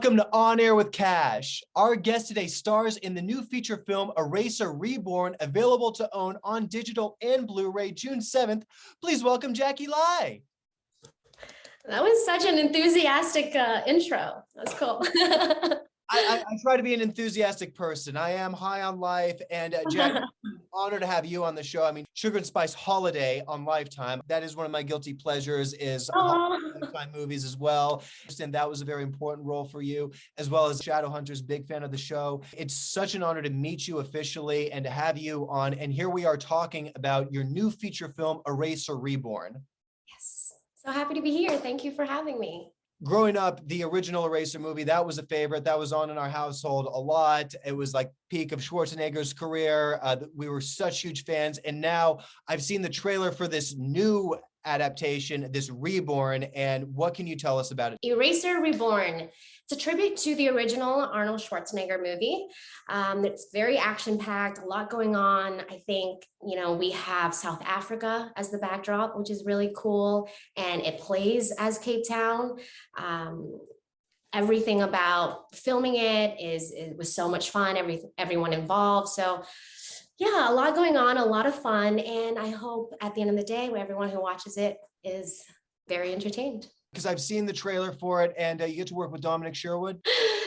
Welcome to On Air with Kash. Our guest today stars in the new feature film Eraser Reborn, available to own on digital and Blu Ray June 7th. Please welcome Jacky Lai. That was such an enthusiastic intro. That's cool. I try to be an enthusiastic person. I am high on life, and Jack, honor to have you on the show. I mean, Sugar and Spice Holiday on Lifetime. That is one of my guilty pleasures, is Lifetime movies as well. And that was a very important role for you, as well as Shadowhunters, big fan of the show. It's such an honor to meet you officially and to have you on. And here we are talking about your new feature film, Eraser Reborn. Yes, so happy to be here. Thank you for having me. Growing up, the original Eraser movie, that was a favorite. That was on in our household a lot. It was like peak of Schwarzenegger's career. We were such huge fans. And now I've seen the trailer for this new adaptation, this Reborn. And what can you tell us about it? Eraser Reborn. It's a tribute to the original Arnold Schwarzenegger movie. It's very action-packed, a lot going on. I think, we have South Africa as the backdrop, which is really cool. And it plays as Cape Town. Everything about filming it was so much fun, everyone involved. So yeah, a lot going on, a lot of fun. And I hope at the end of the day, everyone who watches it is very entertained. Because I've seen the trailer for it, and you get to work with Dominic Sherwood.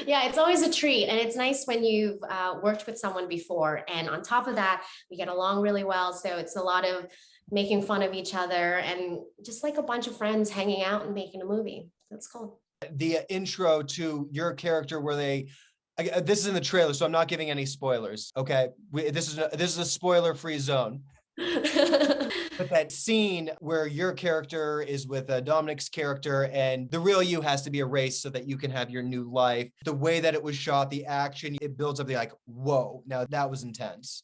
Yeah, it's always a treat. And it's nice when you've worked with someone before. And on top of that, we get along really well. So it's a lot of making fun of each other and just like a bunch of friends hanging out and making a movie. That's cool. The intro to your character where this is in the trailer, so I'm not giving any spoilers. Okay, this is a spoiler-free zone. But that scene where your character is with Dominic's character, and the real you has to be erased so that you can have your new life. The way that it was shot, the action, it builds up. Like, whoa! Now that was intense.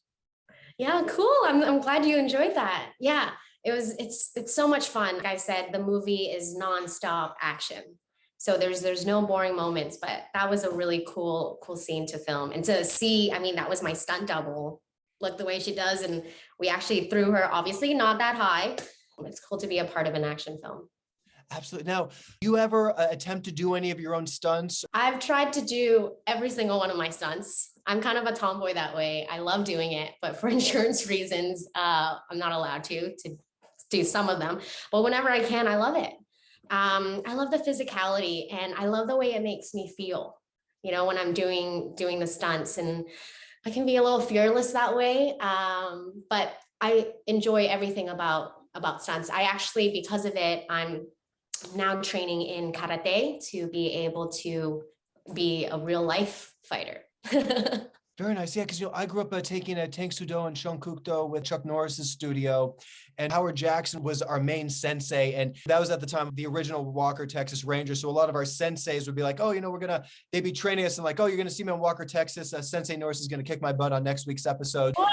Yeah, cool. I'm glad you enjoyed that. Yeah, it's so much fun. Like I said, the movie is nonstop action. So there's no boring moments, but that was a really cool scene to film. And to see, I mean, that was my stunt double, look the way she does. And we actually threw her, obviously not that high. It's cool to be a part of an action film. Absolutely. Now, you ever attempt to do any of your own stunts? I've tried to do every single one of my stunts. I'm kind of a tomboy that way. I love doing it, but for insurance reasons, I'm not allowed to do some of them. But whenever I can, I love it. I love the physicality, and I love the way it makes me feel, when I'm doing the stunts, and I can be a little fearless that way. But I enjoy everything about stunts. I actually, because of it, I'm now training in karate to be able to be a real life fighter. Very nice. Yeah, because I grew up taking a Tang Sudo and Shonkukdo with Chuck Norris's studio, and Howard Jackson was our main sensei, and that was at the time of the original Walker, Texas Ranger. So a lot of our senseis would be like, oh, they'd be training us and like, oh, you're gonna see me on Walker, Texas. Sensei Norris is gonna kick my butt on next week's episode. What?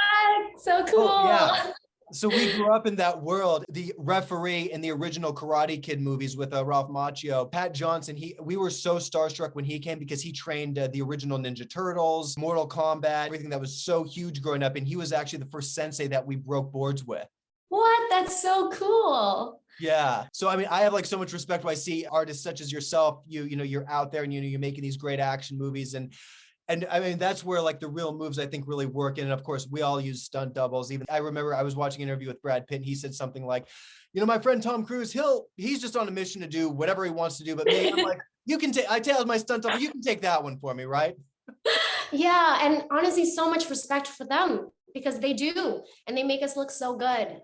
So cool. Oh, yeah. So we grew up in that world. The referee in the original Karate Kid movies with Ralph Macchio, Pat Johnson, we were so starstruck when he came because he trained the original Ninja Turtles, Mortal Kombat, everything that was so huge growing up. And he was actually the first sensei that we broke boards with. What? That's so cool. Yeah. So, I mean, I have like so much respect when I see artists such as yourself, you're out there and, you're making these great action movies. And I mean, that's where like the real moves, I think, really work. And of course, we all use stunt doubles. Even I remember I was watching an interview with Brad Pitt, and he said something like, my friend Tom Cruise, he's just on a mission to do whatever he wants to do. But me, I'm like, I tell my stunt double, you can take that one for me, right? Yeah. And honestly, so much respect for them, because they do. And they make us look so good.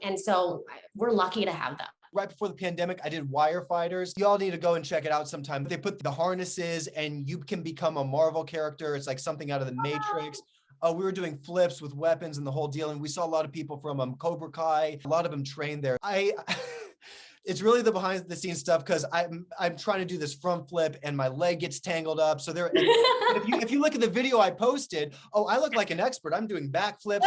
And so we're lucky to have them. Right before the pandemic, I did Wire Fighters. You all need to go and check it out sometime. They put the harnesses and you can become a Marvel character. It's like something out of the Matrix. We were doing flips with weapons and the whole deal. And we saw a lot of people from Cobra Kai. A lot of them trained there. It's really the behind the scenes stuff, because I'm trying to do this front flip and my leg gets tangled up. So if you look at the video I posted, I look like an expert. I'm doing backflips.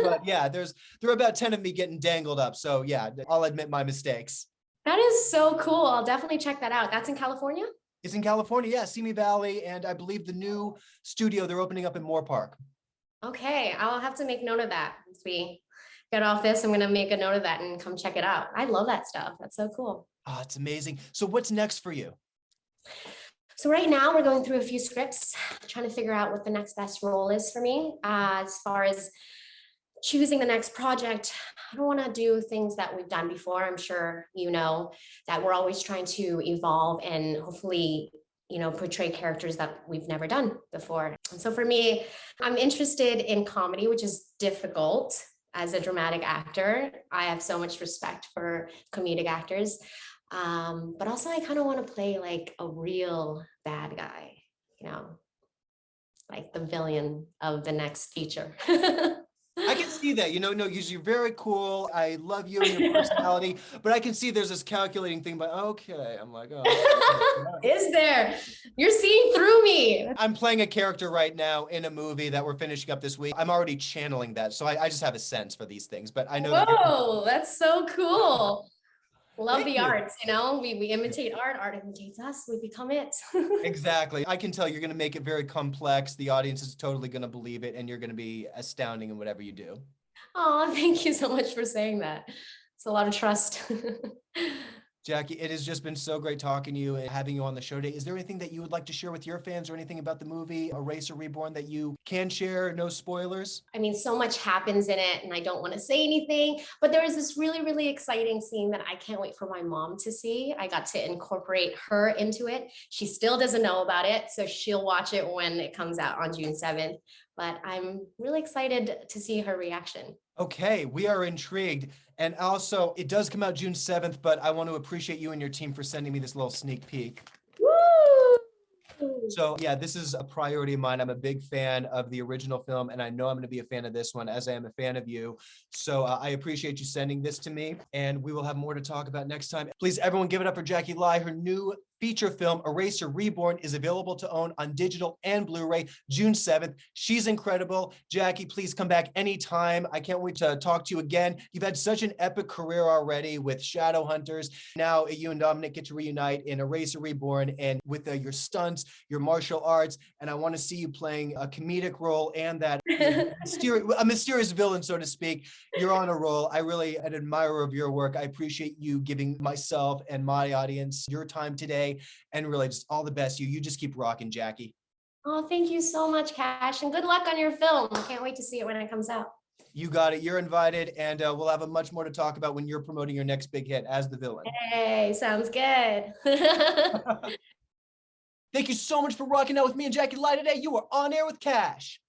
But yeah, there are about 10 of me getting dangled up. So yeah, I'll admit my mistakes. That is so cool. I'll definitely check that out. That's in California? It's in California, yeah, Simi Valley. And I believe the new studio they're opening up in Moore Park. Okay, I'll have to make note of that as we get off this. I'm going to make a note of that and come check it out. I love that stuff. That's so cool. Oh, it's amazing. So what's next for you? So right now we're going through a few scripts, trying to figure out what the next best role is for me. As far as choosing the next project, I don't want to do things that we've done before. I'm sure you know that we're always trying to evolve and hopefully, portray characters that we've never done before. And so for me, I'm interested in comedy, which is difficult as a dramatic actor. I have so much respect for comedic actors. But also I kind of want to play like a real bad guy, like the villain of the next feature. I can see that, no, you're very cool. I love you and your personality, but I can see there's this calculating thing, but okay, I'm like, oh. Is there? You're seeing through me. I'm playing a character right now in a movie that we're finishing up this week. I'm already channeling that, so I just have a sense for these things, but I know that Whoa, that's so cool. Love Thank the you. arts, we imitates art imitates us, we become it. Exactly. I can tell you're going to make it very complex. The audience is totally going to believe it, and you're going to be astounding in whatever you do. Oh, thank you so much for saying that. It's a lot of trust. Jacky, it has just been so great talking to you and having you on the show today. Is there anything that you would like to share with your fans or anything about the movie Eraser Reborn that you can share? No spoilers? I mean, so much happens in it and I don't want to say anything, but there is this really, really exciting scene that I can't wait for my mom to see. I got to incorporate her into it. She still doesn't know about it, so she'll watch it when it comes out on June 7th, but I'm really excited to see her reaction. Okay, we are intrigued. And also, it does come out June 7th, but I want to appreciate you and your team for sending me this little sneak peek. Woo! So yeah, this is a priority of mine. I'm a big fan of the original film, and I know I'm going to be a fan of this one as I am a fan of you. So I appreciate you sending this to me, and we will have more to talk about next time. Please, everyone, give it up for Jacky Lai. Her new feature film, Eraser Reborn, is available to own on digital and Blu-ray June 7th. She's incredible. Jacky, please come back anytime. I can't wait to talk to you again. You've had such an epic career already with Shadowhunters. Now you and Dominic get to reunite in Eraser Reborn and with your stunts, your martial arts, and I want to see you playing a comedic role and that a mysterious villain, so to speak. You're on a roll. I really an admirer of your work. I appreciate you giving myself and my audience your time today. And really just all the best. You just keep rocking, Jacky. Oh, thank you so much, Kash, and good luck on your film. I can't wait to see it when it comes out. You got it. You're invited, and we'll have a much more to talk about when you're promoting your next big hit as the villain. Hey, sounds good. Thank you so much for rocking out with me and Jacky Lai today. You are on air with Kash.